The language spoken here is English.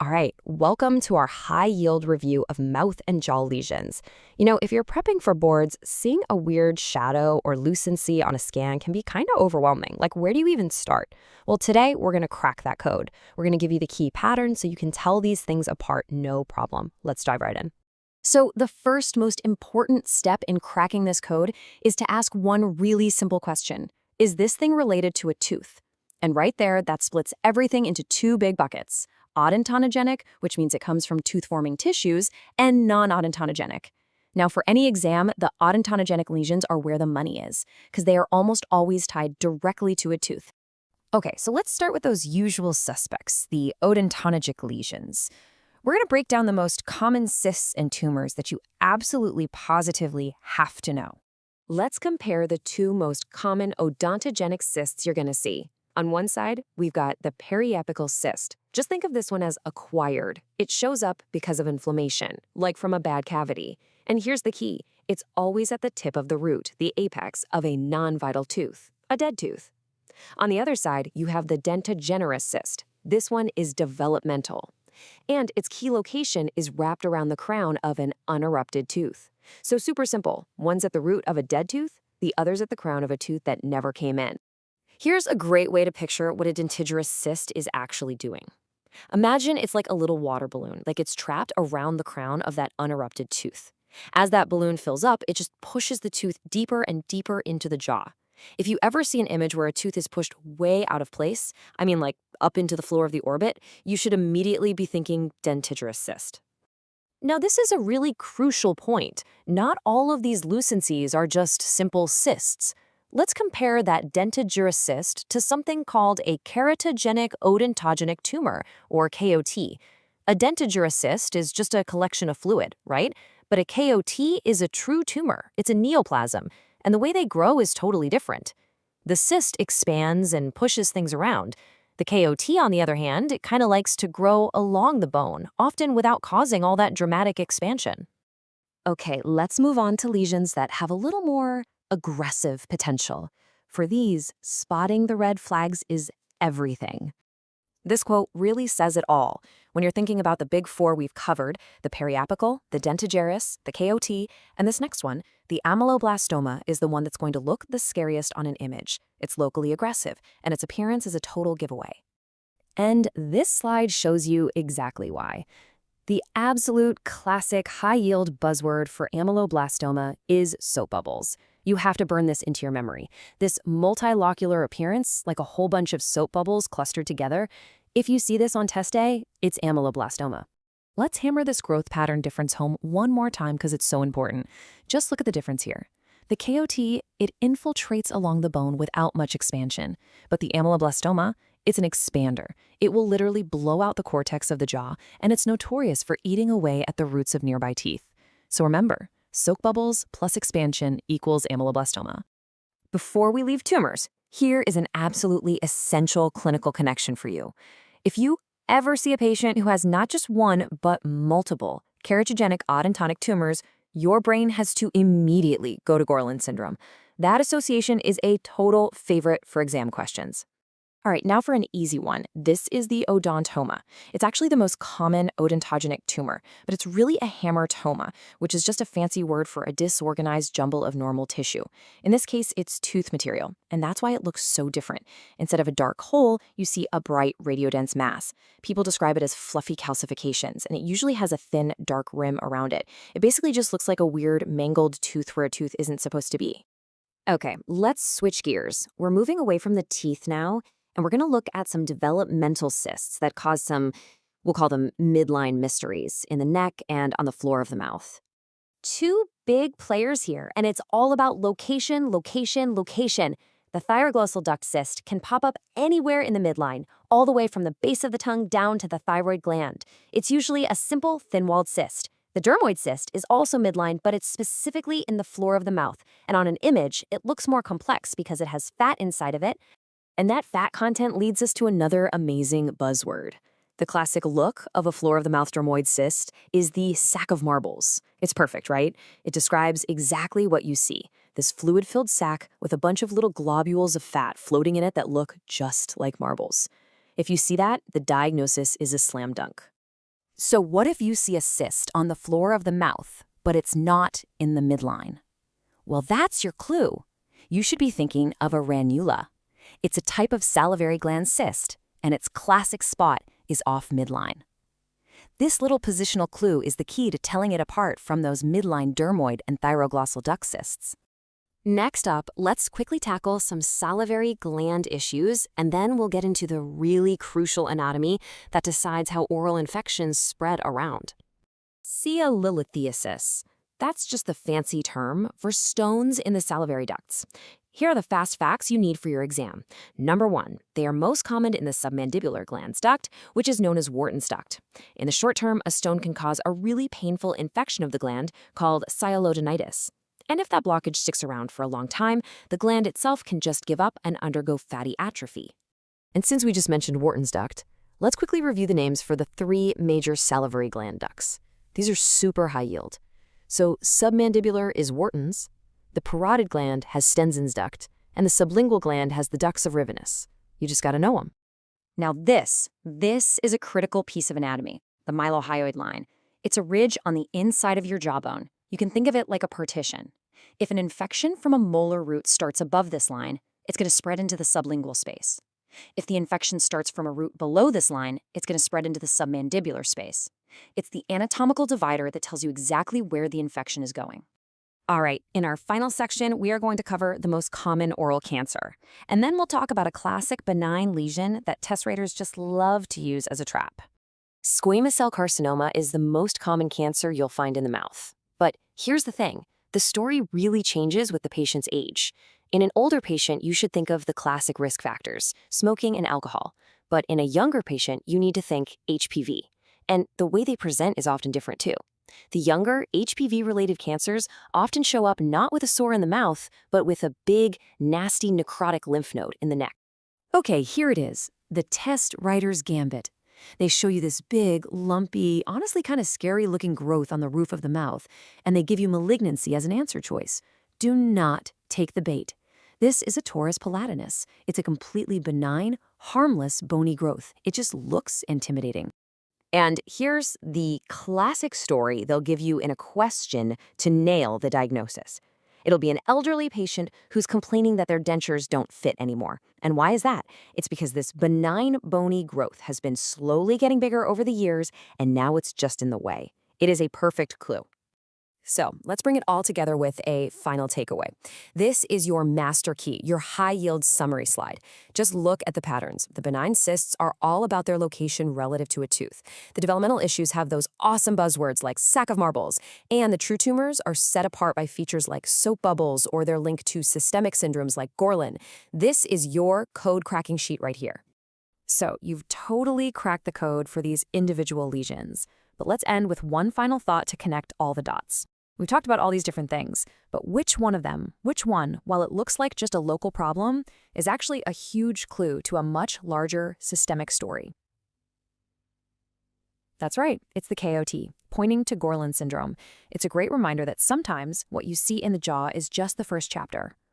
All right, welcome to our high-yield review of mouth and jaw lesions. If you're prepping for boards, seeing a weird shadow or lucency on a scan can be kind of overwhelming. Like, where do you even start? Well, today we're going to crack that code. We're going to give you the key patterns so you can tell these things apart, no problem. Let's dive right in. So the first most important step in cracking this code is to ask one really simple question. Is this thing related to a tooth? And right there, that splits everything into two big buckets. Odontogenic, which means it comes from tooth-forming tissues, and non-odontogenic. Now, for any exam, the odontogenic lesions are where the money is, because they are almost always tied directly to a tooth. Okay, so let's start with those usual suspects, the odontogenic lesions. We're going to break down the most common cysts and tumors that you absolutely positively have to know. Let's compare the two most common odontogenic cysts you're going to see. On one side, we've got the periapical cyst. Just think of this one as acquired. It shows up because of inflammation, like from a bad cavity. And here's the key. It's always at the tip of the root, the apex, of a non-vital tooth, a dead tooth. On the other side, you have the Dentigerous cyst. This one is developmental. And its key location is wrapped around the crown of an unerupted tooth. So super simple. One's at the root of a dead tooth, the other's at the crown of a tooth that never came in. Here's a great way to picture what a dentigerous cyst is actually doing. Imagine it's like a little water balloon, like it's trapped around the crown of that unerupted tooth. As that balloon fills up, it just pushes the tooth deeper and deeper into the jaw. If you ever see an image where a tooth is pushed way out of place, I mean like up into the floor of the orbit, you should immediately be thinking dentigerous cyst. Now, this is a really crucial point. Not all of these lucencies are just simple cysts. Let's compare that dentigerous cyst to something called a keratogenic odontogenic tumor, or KOT. A dentigerous cyst is just a collection of fluid, right? But a KOT is a true tumor. It's a neoplasm, and the way they grow is totally different. The cyst expands and pushes things around. The KOT, on the other hand, it kind of likes to grow along the bone, often without causing all that dramatic expansion. Okay, let's move on to lesions that have a little more aggressive potential. For these, spotting the red flags is everything. This quote really says it all. When you're thinking about the big four we've covered, the periapical, the dentigerous, the KOT, and this next one, the ameloblastoma is the one that's going to look the scariest on an image. It's locally aggressive, and its appearance is a total giveaway. And this slide shows you exactly why. The absolute classic high-yield buzzword for ameloblastoma is soap bubbles. You have to burn this into your memory. This multilocular appearance, like a whole bunch of soap bubbles clustered together, if you see this on test day, it's ameloblastoma. Let's hammer this growth pattern difference home one more time because it's so important. Just look at the difference here. The KOT, it infiltrates along the bone without much expansion, but the ameloblastoma, it's an expander. It will literally blow out the cortex of the jaw, and it's notorious for eating away at the roots of nearby teeth. So remember, soap bubbles plus expansion equals ameloblastoma. Before we leave tumors, here is an absolutely essential clinical connection for you. If you ever see a patient who has not just one, but multiple keratogenic odontogenic tumors, your brain has to immediately go to Gorlin syndrome. That association is a total favorite for exam questions. All right, now for an easy one. This is the odontoma. It's actually the most common odontogenic tumor, but it's really a hamartoma, which is just a fancy word for a disorganized jumble of normal tissue. In this case, it's tooth material, and that's why it looks so different. Instead of a dark hole, you see a bright radiodense mass. People describe it as fluffy calcifications, and it usually has a thin, dark rim around it. It basically just looks like a weird, mangled tooth where a tooth isn't supposed to be. Okay, let's switch gears. We're moving away from the teeth now, and we're going to look at some developmental cysts that cause some, we'll call them midline mysteries, in the neck and on the floor of the mouth. Two big players here, and it's all about location, location, location. The thyroglossal duct cyst can pop up anywhere in the midline, all the way from the base of the tongue down to the thyroid gland. It's usually a simple, thin-walled cyst. The dermoid cyst is also midline, but it's specifically in the floor of the mouth. And on an image, it looks more complex because it has fat inside of it, and that fat content leads us to another amazing buzzword. The classic look of a floor-of-the-mouth dermoid cyst is the sack of marbles. It's perfect, right? It describes exactly what you see, this fluid-filled sack with a bunch of little globules of fat floating in it that look just like marbles. If you see that, the diagnosis is a slam dunk. So what if you see a cyst on the floor of the mouth, but it's not in the midline? Well, that's your clue. You should be thinking of a ranula. It's a type of salivary gland cyst, and its classic spot is off midline. This little positional clue is the key to telling it apart from those midline dermoid and thyroglossal duct cysts. Next up, let's quickly tackle some salivary gland issues, and then we'll get into the really crucial anatomy that decides how oral infections spread around. Sialolithiasis. That's just the fancy term for stones in the salivary ducts. Here are the fast facts you need for your exam. Number 1, they are most common in the submandibular glands duct, which is known as Wharton's duct. In the short term, a stone can cause a really painful infection of the gland called Sialolithiasis. And if that blockage sticks around for a long time, the gland itself can just give up and undergo fatty atrophy. And since we just mentioned Wharton's duct, let's quickly review the names for the 3 major salivary gland ducts. These are super high yield. So submandibular is Wharton's, the parotid gland has Stenson's duct, and the sublingual gland has the ducts of Rivinus. You just gotta know them. Now this is a critical piece of anatomy, the Mylohyoid line. It's a ridge on the inside of your jawbone. You can think of it like a partition. If an infection from a molar root starts above this line, it's going to spread into the sublingual space. If the infection starts from a root below this line, it's going to spread into the submandibular space. It's the anatomical divider that tells you exactly where the infection is going. All right, in our final section, we are going to cover the most common oral cancer. And then we'll talk about a classic benign lesion that test raters just love to use as a trap. Squamous cell carcinoma is the most common cancer you'll find in the mouth. But here's the thing, the story really changes with the patient's age. In an older patient, you should think of the classic risk factors, smoking and alcohol. But in a younger patient, you need to think HPV. And the way they present is often different too. The younger, HPV-related cancers often show up not with a sore in the mouth, but with a big, nasty necrotic lymph node in the neck. Okay, here it is, the test writer's gambit. They show you this big, lumpy, honestly kind of scary-looking growth on the roof of the mouth, and they give you malignancy as an answer choice. Do not take the bait. This is a torus palatinus. It's a completely benign, harmless, bony growth. It just looks intimidating. And here's the classic story they'll give you in a question to nail the diagnosis. It'll be an elderly patient who's complaining that their dentures don't fit anymore. And why is that? It's because this benign bony growth has been slowly getting bigger over the years, and now it's just in the way. It is a perfect clue. So let's bring it all together with a final takeaway. This is your master key, your high-yield summary slide. Just look at the patterns. The benign cysts are all about their location relative to a tooth. The developmental issues have those awesome buzzwords like sack of marbles. And the true tumors are set apart by features like soap bubbles or their link to systemic syndromes like Gorlin. This is your code-cracking sheet right here. So you've totally cracked the code for these individual lesions. But let's end with one final thought to connect all the dots. We've talked about all these different things, but which one, while it looks like just a local problem, is actually a huge clue to a much larger systemic story? That's right, it's the KOT, pointing to Gorlin syndrome. It's a great reminder that sometimes what you see in the jaw is just the first chapter.